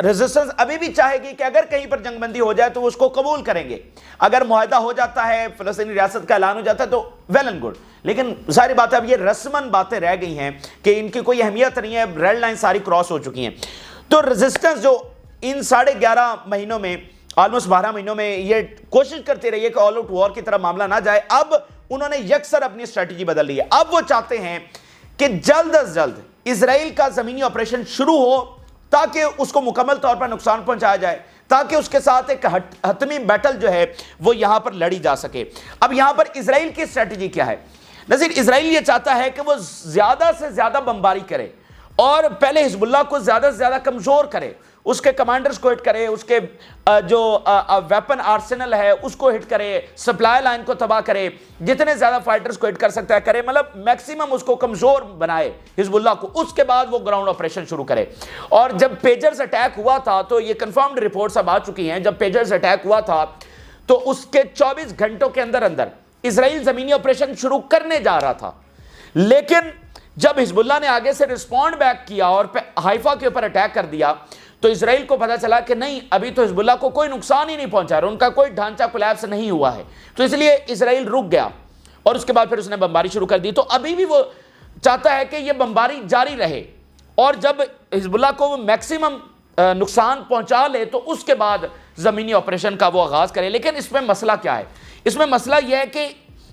Resistance ابھی بھی چاہے گی کہ اگر کہیں پر جنگ بندی ہو جائے تو وہ اس کو قبول کریں گے. اگر معاہدہ ہو جاتا ہے, فلسطینی ریاست کا اعلان ہو جاتا ہے تو ویل اینڈ گڈ. لیکن ظاہر بات ہے اب یہ رسمن باتیں رہ گئی ہیں کہ ان کی کوئی اہمیت نہیں ہے, ریڈ لائن ساری کراس ہو چکی ہیں. تو ریزسٹنس جو ان 11.5 مہینوں میں, آلموسٹ 12 مہینوں میں یہ کوشش کرتے رہی ہے کہ آل آؤٹ وار کی طرح معاملہ نہ جائے, اب انہوں نے یکسر اپنی اسٹریٹجی بدل لی ہے. اب وہ چاہتے ہیں کہ جلد از جلد اسرائیل کا زمینی آپریشن شروع ہو تاکہ اس کو مکمل طور پر نقصان پہنچایا جائے, تاکہ اس کے ساتھ ایک حتمی بیٹل جو ہے وہ یہاں پر لڑی جا سکے. اب یہاں پر اسرائیل کی اسٹریٹجی کیا ہے؟ نظیر, اسرائیل یہ چاہتا ہے کہ وہ زیادہ سے زیادہ بمباری کرے اور پہلے حزب اللہ کو زیادہ سے زیادہ کمزور کرے, اس کے کمانڈرز کو ہٹ کرے, اس کے جو ویپن آرسنل ہے اس کو ہٹ کرے, سپلائی لائن کو تباہ کرے, جتنے زیادہ فائٹرز کو ہٹ کر سکتا ہے کرے, مطلب میکسیمم اس کو کمزور بنائے حزب اللہ کو. اس کے بعد وہ گراؤنڈ آپریشن شروع کرے. اور جب پیجرز اٹیک ہوا تھا تو یہ کنفرمڈ رپورٹس اب آ چکی ہیں, جب پیجرز اٹیک ہوا تھا تو اس کے 24 گھنٹوں کے اندر اسرائیل زمینی آپریشن شروع کرنے جا رہا تھا. لیکن جب حزب اللہ نے آگے سے رسپونڈ بیک کیا اور حائفہ کے اوپر اٹیک کر دیا تو اسرائیل کو پتا چلا کہ نہیں, ابھی تو حزب اللہ کو کوئی نقصان ہی نہیں پہنچا رہا, ان کا کوئی ڈھانچہ کولیپس نہیں ہوا ہے. تو اس لیے اسرائیل رک گیا اور اس کے بعد پھر اس نے بمباری شروع کر دی. تو ابھی بھی وہ چاہتا ہے کہ یہ بمباری جاری رہے اور جب حزب اللہ کو وہ میکسیمم نقصان پہنچا لے تو اس کے بعد زمینی آپریشن کا وہ آغاز کرے. لیکن اس میں مسئلہ کیا ہے؟ اس میں مسئلہ یہ ہے کہ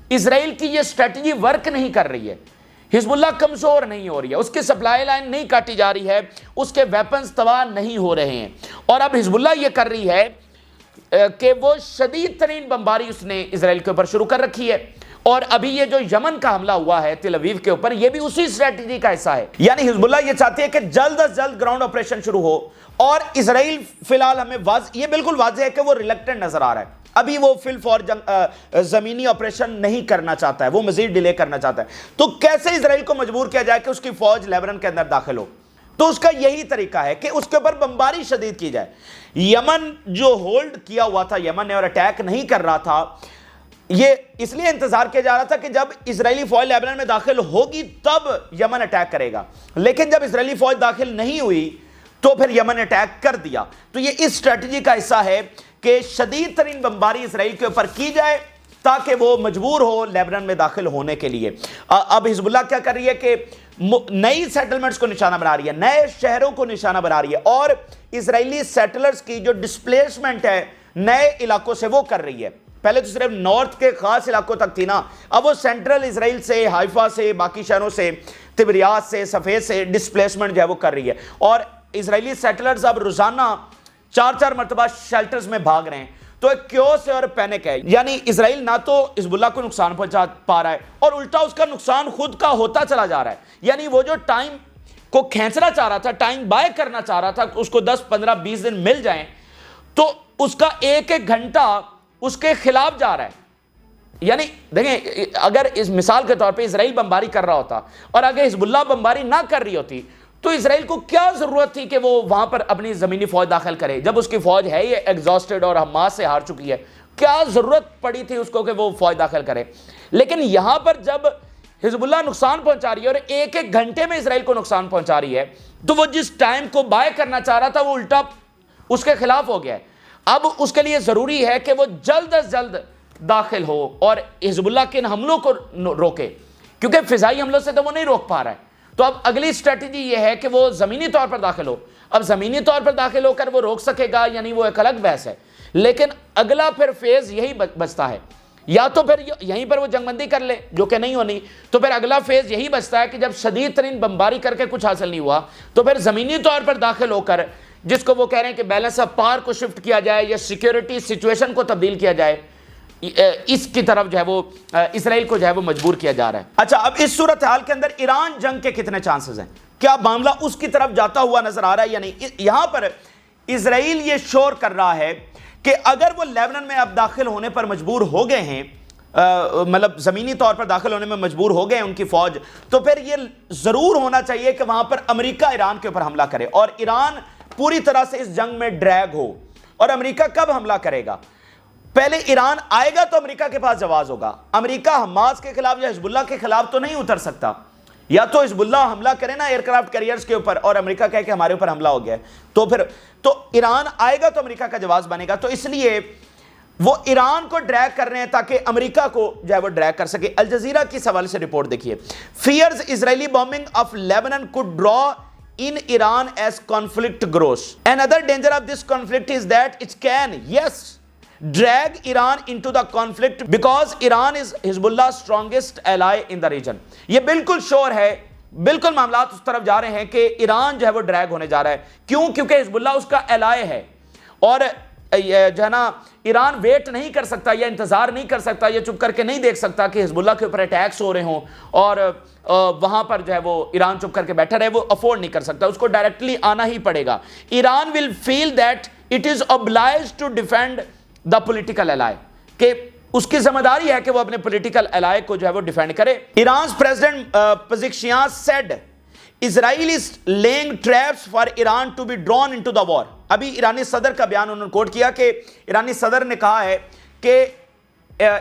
اسرائیل کی یہ اسٹریٹجی ورک نہیں کر رہی ہے. حزب اللہ کمزور نہیں ہو رہی ہے, اس کی سپلائی لائن نہیں کاٹی جا رہی ہے, اس کے ویپنز تباہ نہیں ہو رہے ہیں. اور اب حزب اللہ یہ کر رہی ہے کہ وہ شدید ترین بمباری اس نے اسرائیل کے اوپر شروع کر رکھی ہے. اور ابھی یہ جو یمن کا حملہ ہوا ہے تل اویو کے اوپر, یہ بھی اسی اسٹریٹجی کا حصہ ہے. یعنی حزب اللہ یہ چاہتی ہے کہ جلد از جلد گراؤنڈ آپریشن شروع ہو, اور اسرائیل فی الحال ہمیں یہ بالکل واضح ہے کہ وہ ریلیکٹنٹ نظر آ رہا ہے. ابھی وہ فل فور زمینی آپریشن نہیں کرنا چاہتا ہے, وہ مزید ڈیلے کرنا چاہتا ہے. تو کیسے اسرائیل کو مجبور کیا جائے کہ اس کی فوج لیبنان کے اندر داخل ہو؟ تو اس کا یہی طریقہ ہے کہ اس کے اوپر بمباری شدید کی جائے. یمن جو ہولڈ کیا ہوا تھا یمن نے اور اٹیک نہیں کر رہا تھا, یہ اس لیے انتظار کیا جا رہا تھا کہ جب اسرائیلی فوج لیبنان میں داخل ہوگی تب یمن اٹیک کرے گا. لیکن جب اسرائیلی فوج داخل نہیں ہوئی تو پھر یمن اٹیک کر دیا. تو یہ اس اسٹریٹجی کا حصہ ہے کہ شدید ترین بمباری اسرائیل کے اوپر کی جائے تاکہ وہ مجبور ہو لیبنان میں داخل ہونے کے لیے. اب حزب اللہ کیا کر رہی ہے کہ نئی سیٹلمنٹس کو نشانہ بنا رہی ہے, نئے شہروں کو نشانہ بنا رہی ہے, اور اسرائیلی سیٹلرز کی جو ڈسپلیسمنٹ ہے نئے علاقوں سے وہ کر رہی ہے. پہلے تو صرف نارتھ کے خاص علاقوں تک تھی نا, اب وہ سینٹرل اسرائیل سے, حائفہ سے, باقی شہروں سے, تبریاس سے, سفید سے ڈسپلیسمنٹ جو ہے وہ کر رہی ہے. اور اسرائیلی سیٹلرز اب روزانہ 4 مرتبہ شیلٹرز میں بھاگ رہے ہیں. تو ایک کیوس اور پینک ہے, یعنی اسرائیل نہ تو حزب اللہ کو نقصان پہنچا پا رہا ہے اور الٹا اس کا نقصان خود کا ہوتا چلا جا رہا ہے. یعنی وہ جو ٹائم کو کھینچنا چاہ رہا تھا, ٹائم بائی کرنا چاہ رہا تھا, اس کو 10, 15, 20 دن مل جائیں, تو اس کا ایک گھنٹہ اس کے خلاف جا رہا ہے. یعنی دیکھیں, اگر اس مثال کے طور پہ اسرائیل بمباری کر رہا ہوتا اور اگر حزب اللہ بمباری نہ کر رہی ہوتی تو اسرائیل کو کیا ضرورت تھی کہ وہ وہاں پر اپنی زمینی فوج داخل کرے, جب اس کی فوج ہے یہ ایگزاسٹڈ اور حماس سے ہار چکی ہے. کیا ضرورت پڑی تھی اس کو کہ وہ فوج داخل کرے؟ لیکن یہاں پر جب حزب اللہ نقصان پہنچا رہی ہے اور ایک گھنٹے میں اسرائیل کو نقصان پہنچا رہی ہے, تو وہ جس ٹائم کو بائی کرنا چاہ رہا تھا وہ الٹا اس کے خلاف ہو گیا ہے. اب اس کے لیے ضروری ہے کہ وہ جلد از جلد داخل ہو اور حزب اللہ کے ان حملوں کو روکے, کیونکہ فضائی حملوں سے تو وہ نہیں روک پا رہا ہے. تو اب اگلی اسٹریٹجی یہ ہے کہ وہ زمینی طور پر داخل ہو. اب زمینی طور پر داخل ہو کر وہ روک سکے گا یعنی وہ ایک الگ بحث ہے, لیکن اگلا پھر فیز یہی بچتا ہے, یا تو پھر یہیں پر وہ جنگ بندی کر لے جو کہ نہیں ہونی, تو پھر اگلا فیز یہی بچتا ہے کہ جب شدید ترین بمباری کر کے کچھ حاصل نہیں ہوا تو پھر زمینی طور پر داخل ہو کر جس کو وہ کہہ رہے ہیں کہ بیلنس آف پاور کو شفٹ کیا جائے یا سیکیورٹی سچویشن کو تبدیل کیا جائے, اس کی طرف جو ہے وہ اسرائیل کو جو ہے وہ مجبور کیا جا رہا ہے. اچھا, اب اس صورتحال کے اندر ایران جنگ کے کتنے چانسز ہیں؟ کیا معاملہ اس کی طرف جاتا ہوا نظر آ رہا ہے یا نہیں؟ یہاں پر اسرائیل یہ شور کر رہا ہے کہ اگر وہ لیبنان میں اب داخل ہونے پر مجبور ہو گئے ہیں, مطلب زمینی طور پر داخل ہونے میں مجبور ہو گئے ہیں ان کی فوج, تو پھر یہ ضرور ہونا چاہیے کہ وہاں پر امریکہ ایران کے اوپر حملہ کرے اور ایران پوری طرح سے اس جنگ میں ڈریگ ہو. اور امریکہ کب حملہ کرے گا؟ پہلے ایران آئے گا تو امریکہ کے پاس جواز ہوگا. امریکہ حماس کے خلاف یا حزب اللہ کے خلاف تو نہیں اتر سکتا, یا تو حزب اللہ حملہ کرے نا ایئر کرافٹ کیریئرز کے اوپر اور امریکہ کہے کہ ہمارے اوپر حملہ ہو گیا ہے, تو پھر تو ایران آئے گا تو امریکہ کا جواز بنے گا. تو اس لیے وہ ایران کو ڈریگ کر رہے ہیں تاکہ امریکہ کو جو ہے وہ ڈریگ کر سکے. الجزیرہ کی حوالے سے رپورٹ دیکھیے, fears Israeli bombing of Lebanon could draw in Iran as conflict grows. Another danger of this conflict is that it can, yes, drag Iran into the conflict because Iran is Hezbollah's strongest ally in the region. یہ بالکل شور ہے, بالکل معاملات اس طرف جا رہے ہیں کہ ایران جو ہے وہ ڈریگ ہونے جا رہا ہے. کیوں؟ کیونکہ حزب اللہ اس کا الائے ہے, اور جو ہے نا ایران ویٹ نہیں کر سکتا یا انتظار نہیں کر سکتا یا چپ کر کے نہیں دیکھ سکتا کہ حزب اللہ کے اوپر اٹیکس ہو رہے ہوں اور وہاں پر جو ہے وہ ایران چپ کر کے بیٹھا رہے. وہ افورڈ نہیں کر سکتا, اس کو ڈائریکٹلی آنا ہی پڑے گا. Iran will feel that it is obliged to defend the political ally, کہ اس کی ذمہ داری ہے کہ وہ اپنے پولیٹیکل الائے کو جو ہے وہ ڈیفینڈ کرے. ایران's president Pezeshkian said Israel is laying traps for Iran to be drawn into the war. ابھی ایرانی صدر کا بیان انہوں نے کوٹ کیا کہ ایرانی صدر نے کہا ہے کہ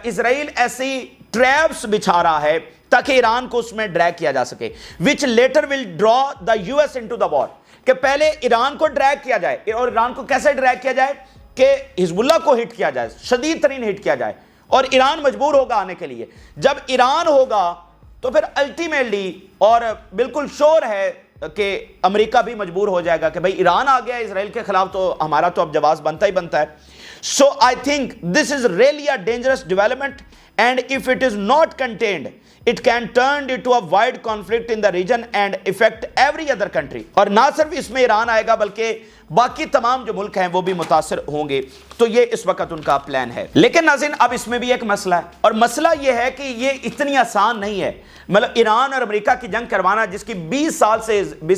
اسرائیل ایسی ٹریپس بچھا رہا ہے تاکہ ایران کو اس میں ڈریگ کیا جا سکے, which later will draw the US into the war. کہ پہلے ایران کو ڈریگ کیا جائے, اور ایران کو کیسے ڈریگ کیا جائے کہ حزب اللہ کو ہٹ کیا جائے, شدید ترین ہٹ کیا جائے, اور ایران مجبور ہوگا آنے کے لیے. جب ایران ہوگا تو پھر الٹیمیٹلی, اور بالکل شور ہے کہ امریکہ بھی مجبور ہو جائے گا کہ بھئی ایران آ گیا اسرائیل کے خلاف تو ہمارا تو اب جواز بنتا ہی بنتا ہے. So I think this is really a dangerous development, and if it is not contained, it can turn into a wide conflict in the region and affect every other country. اور نہ صرف اس میں ایران آئے گا بلکہ باقی تمام جو ملک ہیں وہ بھی متاثر ہوں گے. تو یہ اس وقت ان کا پلان ہے. لیکن ناظرین اب اس میں بھی ایک مسئلہ ہے, اور مسئلہ یہ ہے کہ یہ اتنی آسان نہیں ہے. مطلب ایران اور امریکہ کی جنگ کروانا, جس کی 20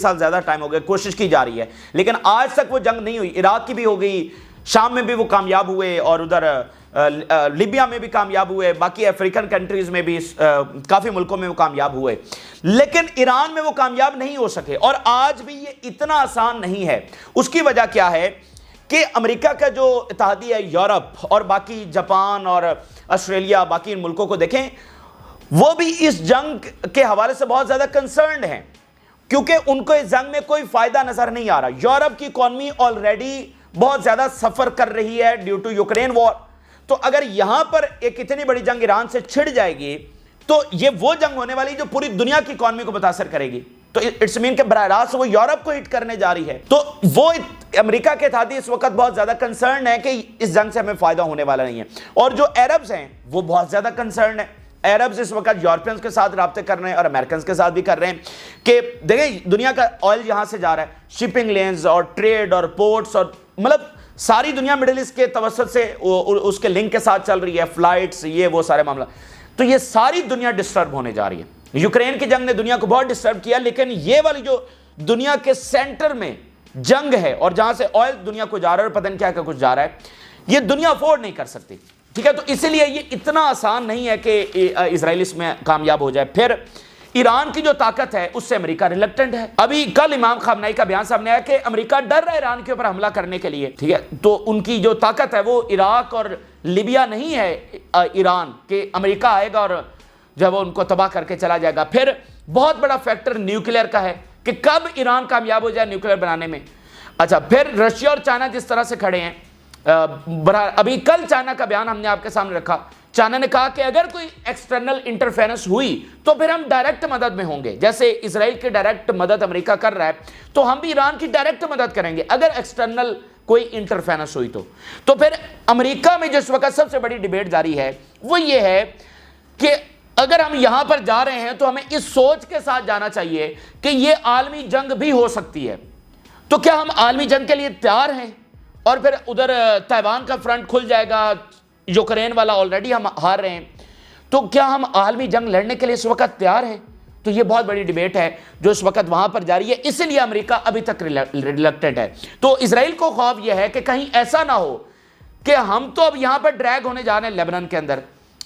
سال زیادہ ٹائم ہو گئے, کوشش کی جا رہی ہے, لیکن آج تک وہ جنگ نہیں ہوئی. عراق کی بھی ہو گئی, شام میں بھی وہ کامیاب ہوئے, اور ادھر لیبیا میں بھی کامیاب ہوئے, باقی افریقن کنٹریز میں بھی کافی ملکوں میں وہ کامیاب ہوئے, لیکن ایران میں وہ کامیاب نہیں ہو سکے. اور آج بھی یہ اتنا آسان نہیں ہے. اس کی وجہ کیا ہے کہ امریکہ کا جو اتحادی ہے, یورپ اور باقی جاپان اور آسٹریلیا, باقی ان ملکوں کو دیکھیں, وہ بھی اس جنگ کے حوالے سے بہت زیادہ کنسرنڈ ہیں, کیونکہ ان کو اس جنگ میں کوئی فائدہ نظر نہیں آ رہا. یورپ کی اکانومی آلریڈی بہت زیادہ سفر کر رہی ہے ڈیو ٹو یوکرین وار. تو اگر یہاں پر ایک اتنی بڑی جنگ ایران سے چھڑ جائے گی تو یہ وہ جنگ ہونے والی جو پوری دنیا کی اکانومی کو متاثر کرے گی. تو اٹس مین کہ براہ راست وہ یورپ کو ہٹ کرنے جا رہی ہے. تو وہ امریکہ کے اتحادی اس وقت بہت زیادہ کنسرن ہے کہ اس جنگ سے ہمیں فائدہ ہونے والا نہیں ہے. اور جو عربز ہیں وہ بہت زیادہ کنسرن ہے. عربز اس وقت یورپینز کے ساتھ رابطے کر رہے ہیں اور امریکنز کے ساتھ بھی کر رہے ہیں کہ دیکھیں دنیا کا آئل یہاں سے جا رہا ہے, شپنگ لینز اور ٹریڈ اور پورٹس, اور مطلب ساری دنیا مڈل ایسٹ کے توسط سے اس کے لنک کے ساتھ چل رہی ہے, فلائٹس, یہ وہ سارے معاملہ. تو یہ ساری دنیا ڈسٹرب ہونے جا رہی ہے. یوکرین کی جنگ نے دنیا کو بہت ڈسٹرب کیا, لیکن یہ والی جو دنیا کے سینٹر میں جنگ ہے اور جہاں سے آئل دنیا کو جا رہا ہے اور پتہ نہیں کیا کچھ جا رہا ہے, یہ دنیا افورڈ نہیں کر سکتی. ٹھیک ہے, تو اسی لیے یہ اتنا آسان نہیں ہے کہ اسرائیل اس میں کامیاب ہو جائے. پھر ایران کی جو طاقت ہے اس سے امریکہ ریلیکٹنٹ ہے. ابھی کل امام خامنائی کا بیان سامنے آیا کہ امریکہ ڈر رہا ہے ایران کے اوپر حملہ کرنے کے لیے. ٹھیک ہے, تو ان کی جو طاقت ہے وہ عراق اور لیبیا نہیں ہے ایران, کہ امریکہ آئے گا اور جب وہ ان کو تباہ کر کے چلا جائے گا. پھر بہت بڑا فیکٹر نیوکلیئر کا ہے کہ کب ایران کامیاب ہو جائے نیوکلیئر بنانے میں. اچھا, پھر رشیا اور چائنا جس طرح سے کھڑے ہیں, ابھی کل چائنا کا بیان ہم نے آپ کے سامنے رکھا. چائنا نے کہا کہ اگر کوئی ایکسٹرنل انٹرفیرنس ہوئی تو پھر ہم ڈائریکٹ مدد میں ہوں گے. جیسے اسرائیل کی ڈائریکٹ مدد امریکہ کر رہا ہے تو ہم بھی ایران کی ڈائریکٹ مدد کریں گے اگر ایکسٹرنل کوئی انٹرفیرنس ہوئی تو پھر امریکہ میں جس وقت سب سے بڑی ڈیبیٹ جاری ہے وہ یہ ہے کہ اگر ہم یہاں پر جا رہے ہیں تو ہمیں اس سوچ کے ساتھ جانا چاہیے کہ یہ عالمی جنگ بھی ہو سکتی ہے. تو کیا ہم عالمی جنگ کے لیے تیار ہیں؟ اور پھر ادھر تائیوان کا فرنٹ کھل جائے گا, یوکرین والا آلریڈی ہم ہار رہے ہیں, تو کیا ہم عالمی جنگ لڑنے کے لیے اس وقت تیار ہیں؟ تو یہ بہت بڑی ڈیبیٹ ہے جو اس وقت وہاں پر جاری ہے. اس لیے امریکہ ابھی تک ریلیکٹنٹ ہے. تو اسرائیل کو خوف یہ ہے کہ کہیں ایسا نہ ہو کہ ہم تو اب یہاں پر ڈریگ ہونے جا رہے ہیں لیبنان کے اندر,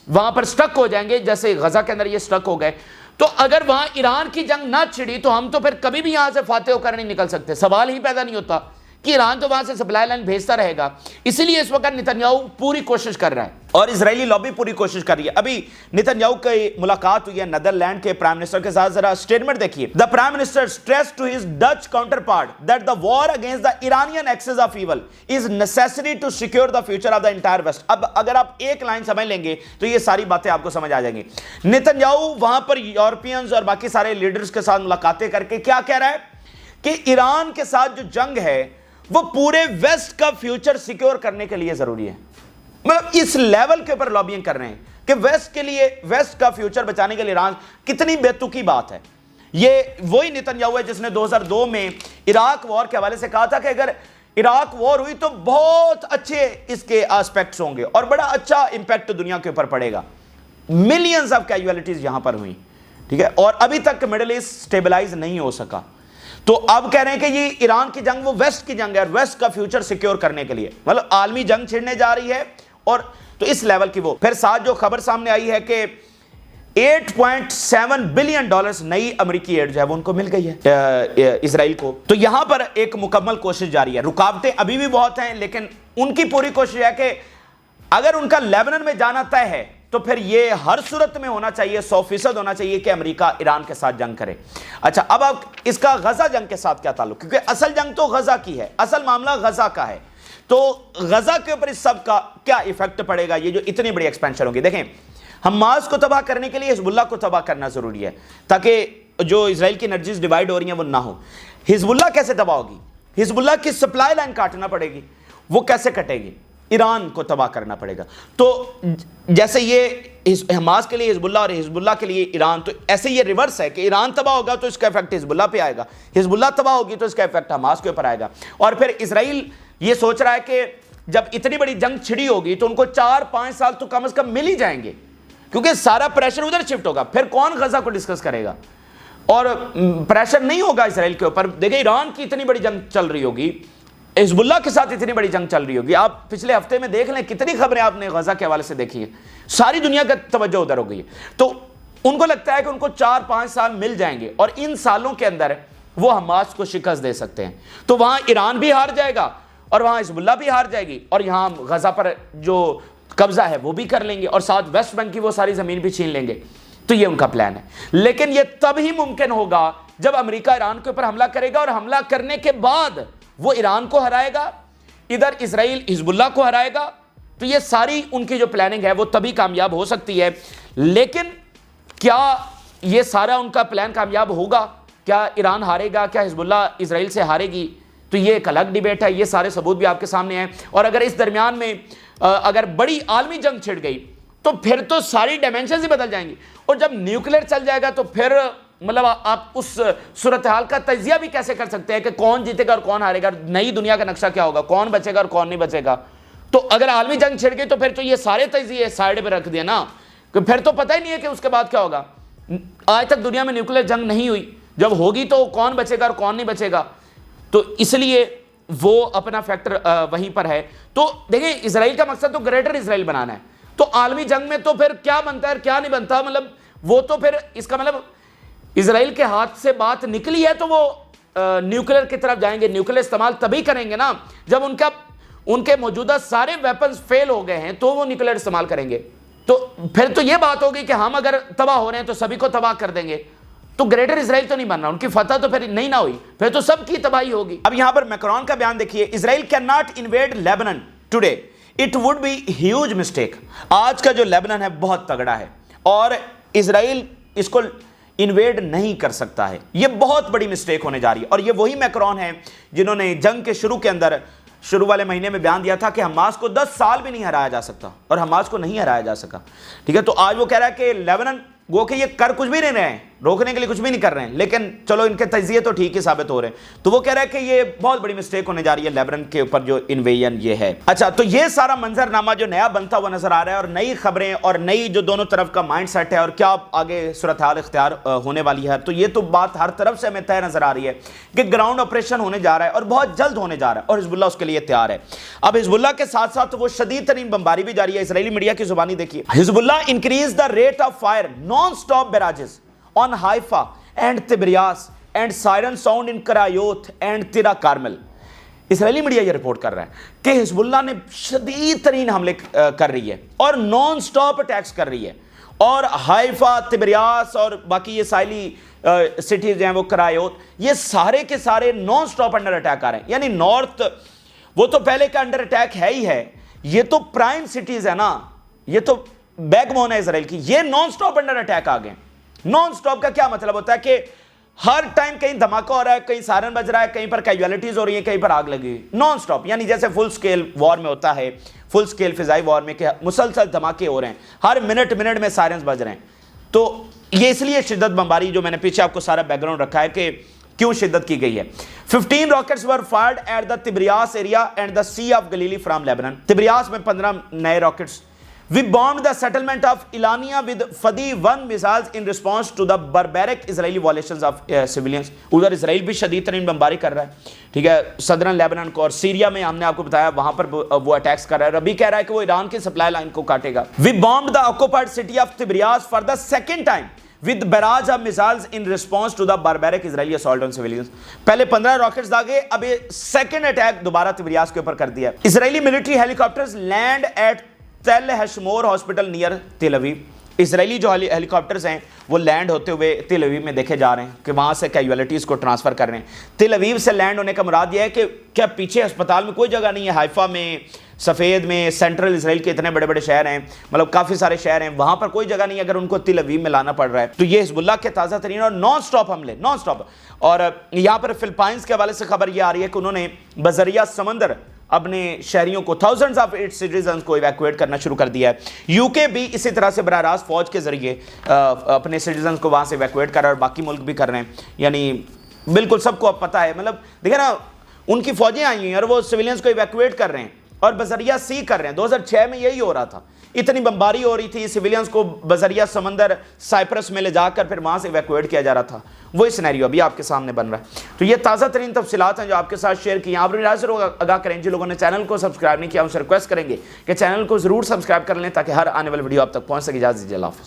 وہاں پر سٹک ہو جائیں گے جیسے غزہ کے اندر یہ سٹک ہو گئے. تو اگر وہاں ایران کی جنگ نہ چھڑی تو ہم تو پھر کبھی بھی یہاں سے فاتح ہو کر نہیں نکل سکتے. سوال ہی پیدا نہیں ہوتا کہ ایران تو وہاں سے سپلائی لائن بھیجتا رہے گا. اسی لیے اس وقت نتنیاہو پوری کوشش کر رہا ہے اور اسرائیلی لابی پوری کوشش کر رہی ہے. ابھی نتنیاہو کی ملاقات ہوئی ہے نیدرلینڈ کے پرائم منسٹر کے ساتھ. ذرا اسٹیٹمنٹ دیکھیے. The Prime Minister stressed to his Dutch counterpart that the war against the Iranian axis of evil is necessary to secure the future of the entire West. اب اگر آپ ایک line سمجھ لیں گے تو یہ ساری باتیں آپ کو سمجھ آ جائیں گی. نتنیاہو وہاں پر یورپینز اور باقی سارے لیڈرز کے ساتھ ملاقاتیں کر کے کیا کہہ رہا ہے کہ ایران کے ساتھ جو جنگ ہے وہ پورے ویسٹ کا فیوچر سیکیور کرنے کے لیے ضروری ہے. مطلب اس لیول کے اوپر لابینگ کر رہے ہیں کہ ویسٹ کے لیے، ویسٹ کا فیوچر بچانے کے لیے ایران. کتنی بے تکی بات ہے. یہ وہی نتنیاہو ہے جس نے 2002 میں عراق وار کے حوالے سے کہا تھا کہ اگر عراق وار ہوئی تو بہت اچھے اس کے آسپیکٹس ہوں گے اور بڑا اچھا امپیکٹ دنیا کے اوپر پڑے گا. ملینز آف کیجویلٹیز یہاں پر ہوئی، ٹھیک ہے، اور ابھی تک مڈل ایسٹ سٹیبلائز نہیں ہو سکا. تو اب کہہ رہے ہیں کہ یہ ایران کی جنگ وہ ویسٹ کی جنگ ہے اور ویسٹ کا فیوچر سیکیور کرنے کے لیے مطلب عالمی جنگ چھڑنے جا رہی ہے. اور تو اس لیول کی وہ پھر ساتھ جو خبر سامنے آئی ہے کہ $8.7 بلین نئی امریکی ایڈ جو ہے وہ ان کو مل گئی ہے اسرائیل کو. تو یہاں پر ایک مکمل کوشش جاری ہے. رکاوٹیں ابھی بھی بہت ہیں لیکن ان کی پوری کوشش ہے کہ اگر ان کا لیبنان میں جانا طے ہے تو پھر یہ ہر صورت میں ہونا چاہیے، 100% ہونا چاہیے کہ امریکہ ایران کے ساتھ جنگ کرے. اچھا، اب اس کا غزہ جنگ کے ساتھ کیا تعلق؟ کیونکہ اصل جنگ تو غزہ کی ہے، اصل معاملہ غزہ کا ہے. تو غزہ کے اوپر اس سب کا کیا ایفیکٹ پڑے گا؟ یہ جو اتنی بڑی ایکسپینشن ہوگی، دیکھیں حماس کو تباہ کرنے کے لیے حزب اللہ کو تباہ کرنا ضروری ہے تاکہ جو اسرائیل کی انرجیز ڈیوائیڈ ہو رہی ہیں وہ نہ ہو. حزب اللہ کیسے تباہ ہوگی؟ حزب اللہ کی سپلائی لائن کاٹنا پڑے گی. وہ کیسے کٹے گی؟ ایران کو تباہ کرنا پڑے گا. تو جیسے یہ حماس کے لیے حزب اللہ اور حزب اللہ کے لیے ایران، تو ایسے یہ ریورس ہے کہ ایران تباہ ہوگا تو اس کا ایفیکٹ حزب اللہ پہ آئے گا، حزب اللہ تباہ ہوگی تو اس کا ایفیکٹ حماس کے اوپر آئے گا. اور پھر اسرائیل یہ سوچ رہا ہے کہ جب اتنی بڑی جنگ چھڑی ہوگی تو ان کو 4-5 سال تو کم از کم مل ہی جائیں گے کیونکہ سارا پریشر ادھر شفٹ ہوگا. پھر کون غزہ کو ڈسکس کرے گا؟ اور پریشر نہیں ہوگا اسرائیل کے اوپر. دیکھیں ایران کی اتنی بڑی جنگ چل رہی ہوگی، حزب اللہ کے ساتھ اتنی بڑی جنگ چل رہی ہوگی. آپ پچھلے ہفتے میں دیکھ لیں کتنی خبریں آپ نے غزہ کے حوالے سے دیکھی ہیں. ساری دنیا کا توجہ ادھر ہو گئی ہے. تو ان کو لگتا ہے کہ ان کو 4-5 سال مل جائیں گے اور ان سالوں کے اندر وہ حماس کو شکست دے سکتے ہیں. تو وہاں ایران بھی ہار جائے گا اور وہاں حزب اللہ بھی ہار جائے گی اور یہاں غزہ پر جو قبضہ ہے وہ بھی کر لیں گے اور ساتھ ویسٹ بینک کی وہ ساری زمین بھی چھین لیں گے. تو یہ ان کا پلان ہے. لیکن یہ تب ہی ممکن ہوگا جب امریکہ ایران کے اوپر حملہ کرے گا اور حملہ کرنے کے بعد وہ ایران کو ہرائے گا، ادھر اسرائیل حزب اللہ کو ہرائے گا. تو یہ ساری ان کی جو پلاننگ ہے وہ تبھی کامیاب ہو سکتی ہے. لیکن کیا یہ سارا ان کا پلان کامیاب ہوگا؟ کیا ایران ہارے گا؟ کیا حزب اللہ اسرائیل سے ہارے گی؟ تو یہ ایک الگ ڈیبیٹ ہے. یہ سارے ثبوت بھی آپ کے سامنے ہیں. اور اگر اس درمیان میں اگر بڑی عالمی جنگ چھڑ گئی تو پھر تو ساری ڈائمینشنز ہی بدل جائیں گی. اور جب نیوکلیر چل جائے گا تو پھر مطلب آپ اس صورتحال کا تجزیہ بھی کیسے کر سکتے ہیں کہ کون جیتے گا اور کون ہارے گا؟ نئی دنیا کا نقشہ کیا ہوگا؟ کون بچے گا اور کون نہیں بچے گا؟ تو اگر عالمی جنگ چھڑ گئی تو پھر تو یہ سارے تجزیے سائڈ پہ رکھ دیا نا، کہ پھر تو پتہ ہی نہیں ہے کہ اس کے بعد کیا ہوگا. آج تک دنیا میں نیوکلیر جنگ نہیں ہوئی، جب ہوگی تو کون بچے گا اور کون نہیں بچے گا؟ تو اس لیے وہ اپنا فیکٹر وہیں پر ہے. تو دیکھیں اسرائیل کا مقصد تو گریٹر اسرائیل بنانا ہے. تو عالمی جنگ میں تو پھر کیا بنتا ہے اور کیا نہیں بنتا، مطلب وہ تو پھر اس کا مطلب اسرائیل کے ہاتھ سے بات نکلی ہے تو وہ نیوکلیر کی طرف جائیں گے. نیوکلیر استعمال تبھی کریں گے نا جب ان کے موجودہ سارے ویپنز فیل ہو گئے ہیں تو وہ نیوکلیر استعمال کریں گے. تو پھر تو یہ بات ہوگی کہ ہم اگر تباہ ہو رہے ہیں تو سبھی کو تباہ کر دیں گے. تو گریٹر اسرائیل تو نہیں بننا، ان کی فتح تو پھر نہیں نہ ہوئی، پھر تو سب کی تباہی ہوگی. اب یہاں پر میکرون کا بیان دیکھیے. Israel can not invade Lebanon today, it would be huge mistake. آج کا جو لیبنان ہے بہت تگڑا ہے اور اسرائیل اس کو انویڈ نہیں کر سکتا ہے. یہ بہت بڑی مسٹیک ہونے جا رہی ہے. اور یہ وہی میکرون ہیں جنہوں نے جنگ کے شروع والے مہینے میں بیان دیا تھا کہ حماس کو 10 سال بھی نہیں ہرایا جا سکتا، اور حماس کو نہیں ہرایا جا سکا. ٹھیک ہے، تو آج وہ کہہ رہا ہے کہ لیبنان گو کہ یہ کر کچھ بھی نہیں رہے ہیں، روکنے کے لیے کچھ بھی نہیں کر رہے ہیں، لیکن چلو ان کے تجزیے تو ٹھیک ہی ثابت ہو رہے ہیں. تو وہ کہہ رہا ہے کہ یہ بہت بڑی مسٹیک ہونے جا رہی ہے لیبنان کے اوپر جو انویژن یہ ہے. اچھا، تو یہ سارا منظر نامہ جو نیا بنتا ہوا نظر آ رہا ہے اور نئی خبریں اور نئی جو دونوں طرف کا مائنڈ سیٹ ہے اور کیا آگے صورتحال اختیار ہونے والی ہے، تو یہ تو بات ہر طرف سے ہمیں طے نظر آ رہی ہے کہ گراؤنڈ آپریشن ہونے جا رہا ہے اور بہت جلد ہونے جا رہا ہے اور حزب اللہ اس کے لیے تیار ہے. اب حزب اللہ کے ساتھ ساتھ وہ شدید ترین بمباری بھی جاری ہے. اسرائیلی میڈیا کی زبانی دیکھیے. Hezbollah increase the rate of fire non stop barrages on Haifa and Tiberias and siren sound in Karayot and Tira Carmel. Israeli media یہ رپورٹ کر رہا ہے کہ حزب اللہ نے شدید ترین حملے کر رہی ہے اور نان سٹاپ اٹیکس کر رہی ہے، اور حائفہ، تبریاس اور باقی یہ ساحلی سٹیز ہیں وہ کرایوت، یہ سارے کے سارے نان سٹاپ انڈر اٹیک آ رہے ہیں. یعنی نارتھ وہ تو پہلے کا انڈر اٹیک ہے ہی ہے، یہ تو پرائم سٹیز ہے نا، یہ تو بیک بون ہے اسرائیل کی، یہ نان سٹاپ انڈر اٹیک آ گئے. نان سٹاپ کا کیا مطلب ہوتا ہے کہ ہر ٹائم کہیں دھماکہ ہو رہا ہے، کہیں سائرن بج رہا ہے، کہیں پر کیجوالٹیز ہو رہی ہیں، کہیں پر آگ لگی. نان سٹاپ یعنی جیسے فل سکیل وار میں ہوتا ہے، فل سکیل فضائی وار میں کہ مسلسل دھماکے ہو رہے ہیں، ہر منٹ میں سائرنز بج رہے ہیں. تو یہ اس لیے شدت بمباری، جو میں نے پیچھے آپ کو سارا بیک گراؤنڈ رکھا ہے کہ کیوں شدت کی گئی ہے. 15 rockets were fired at the Tiberias area and the sea of Galilee from Lebanon. Tiberias میں 15 نئے rockets. We bombed the settlement of Ilania with Fadi-1 missiles in response to the barbaric Israeli violations of civilians. ادھر اسرائیل بھی شدید ترین بمباری کر رہا ہے، ٹھیک ہے، صدرن لیبنان کو، اور سیریا میں ہم نے آپ کو بتایا وہاں پر وہ اٹیکس کر رہا ہے، اور ابھی کہہ رہا ہے کہ وہ ایران کی سپلائی لائن کو کاٹے گا. We bombed the occupied city of Tiberias for the second time with barrage of missiles in response to the barbaric Israeli assault on civilians. پہلے 15 راکٹس داغے، اب یہ سیکنڈ اٹیک دوبارہ تبریاس کے اوپر کر دیا. اسرائیلی military helicopters land at Tel Hashomer hospital near تل اویو. اسرائیلی جو ہیلی کاپٹرز ہیں وہ لینڈ ہوتے ہوئے تل اویو میں دیکھے جا رہے ہیں کہ وہاں سے کیجوالٹیز کو ٹرانسفر کر رہے ہیں. تل اویو سے لینڈ ہونے کا مراد یہ ہے کہ کیا پیچھے ہسپتال میں کوئی جگہ نہیں ہے؟ حائفہ میں، سفید میں، سینٹرل اسرائیل کے اتنے بڑے بڑے شہر ہیں، مطلب کافی سارے شہر ہیں، وہاں پر کوئی جگہ نہیں ہے اگر ان کو تل اویو میں لانا پڑ رہا ہے. تو یہ حزب اللہ کے تازہ ترین اور نان سٹاپ حملے، نان سٹاپ. اور یہاں پر فلپائنز کے حوالے سے خبر یہ آ رہی ہے کہ انہوں نے بذریعہ سمندر اپنے شہریوں کو، تھاؤزنڈز آف اٹس سٹیزنز کو ایویکویٹ کرنا شروع کر دیا ہے. یو کے بھی اسی طرح سے براہ راست فوج کے ذریعے اپنے سٹیزنز کو وہاں سے ایویکویٹ کر رہا ہے، اور باقی ملک بھی کر رہے ہیں. یعنی بالکل سب کو اب پتہ ہے، مطلب دیکھیں نا، ان کی فوجیں آئی ہیں اور وہ سویلینز کو ایویکویٹ کر رہے ہیں اور بذریعہ سی کر رہے ہیں. 2006 میں یہی ہو رہا تھا، اتنی بمباری ہو رہی تھی، سویلینز کو بذریعہ سمندر سائپرس میں لے جا کر پھر وہاں سے ایویکویٹ کیا جا رہا تھا. وہی سینیریو ابھی آپ کے سامنے بن رہا ہے. تو یہ تازہ ترین تفصیلات ہیں جو آپ کے ساتھ شیئر کی. آپ رائے سے آگاہ کریں. جن لوگوں نے چینل کو سبسکرائب نہیں کیا ان سے ریکویسٹ کریں گے کہ چینل کو ضرور سبسکرائب کر لیں تاکہ ہر آنے والی ویڈیو آپ تک پہنچ سکے. اجازت دیجیے، اللہ حافظ.